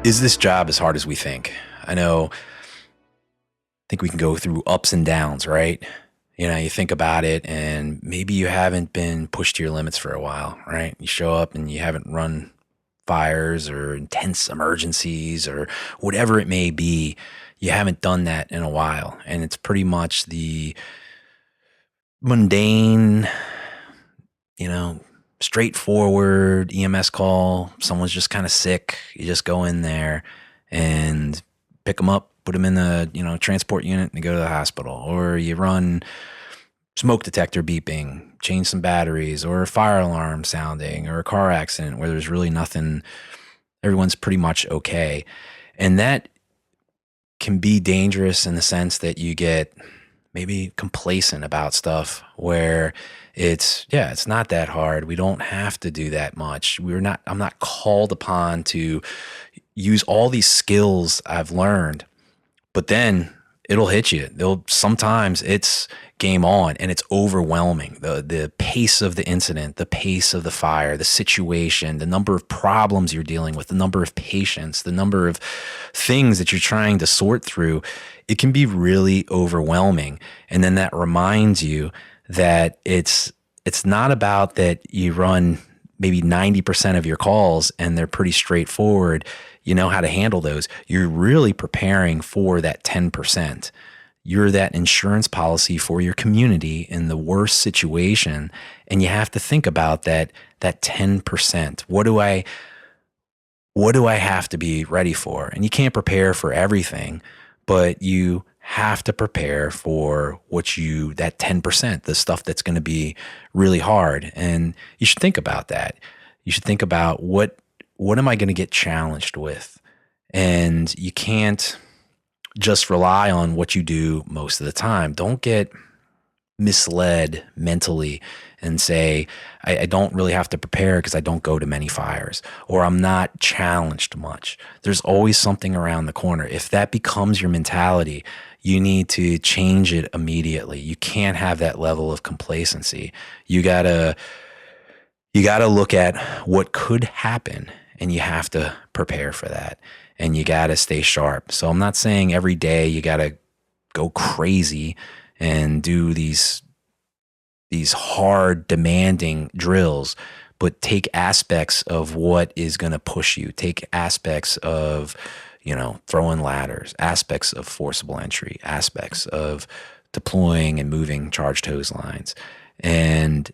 Is this job as hard as we think? I think we can go through ups and downs, right? You think about it and maybe you haven't been pushed to your limits for a while, right? You show up and you haven't run fires or intense emergencies or whatever it may be. You haven't done that in a while. And it's pretty much the mundane, you know, straightforward EMS call. Someone's just kind of sick. You just go in there and pick them up, put them in the, transport unit and go to the hospital. Or you run smoke detector beeping, change some batteries, or a fire alarm sounding, or a car accident where there's really nothing, everyone's pretty much okay. And that can be dangerous in the sense that you get maybe complacent about stuff where it's not that hard. We don't have to do that much. I'm not called upon to use all these skills I've learned, but then it'll hit you. Sometimes it's game on and it's overwhelming. The pace of the incident, the pace of the fire, the situation, the number of problems you're dealing with, the number of patients, the number of things that you're trying to sort through, it can be really overwhelming. And then that reminds you that it's not about that you run maybe 90% of your calls and they're pretty straightforward. You know how to handle those. You're really preparing for that 10%. You're that insurance policy for your community in the worst situation. And you have to think about that 10%. What do I have to be ready for? And you can't prepare for everything, but you have to prepare for that 10%, the stuff that's going to be really hard. And you should think about that. You should think about what am I going to get challenged with? And you can't just rely on what you do most of the time. Don't get misled mentally and say, I don't really have to prepare because I don't go to many fires, or I'm not challenged much. There's always something around the corner. If that becomes your mentality, you need to change it immediately. You can't have that level of complacency. You gotta look at what could happen, and you have to prepare for that, and you gotta stay sharp. So I'm not saying every day you gotta go crazy and do these hard, demanding drills, but take aspects of what is going to push you. Take aspects of, throwing ladders, aspects of forcible entry, aspects of deploying and moving charged hose lines, and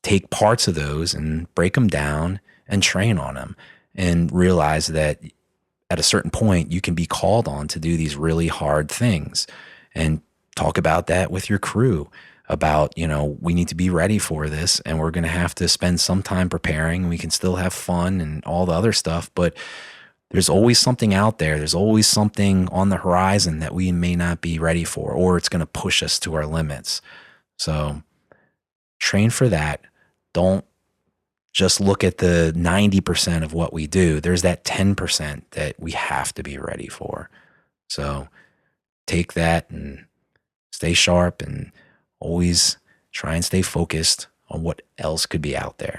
take parts of those and break them down and train on them, and realize that at a certain point you can be called on to do these really hard things, and talk about that with your crew about, we need to be ready for this, and we're going to have to spend some time preparing. We can still have fun and all the other stuff, but there's always something out there. There's always something on the horizon that we may not be ready for, or it's going to push us to our limits. So train for that. Don't just look at the 90% of what we do. There's that 10% that we have to be ready for. So take that and stay sharp, and always try and stay focused on what else could be out there.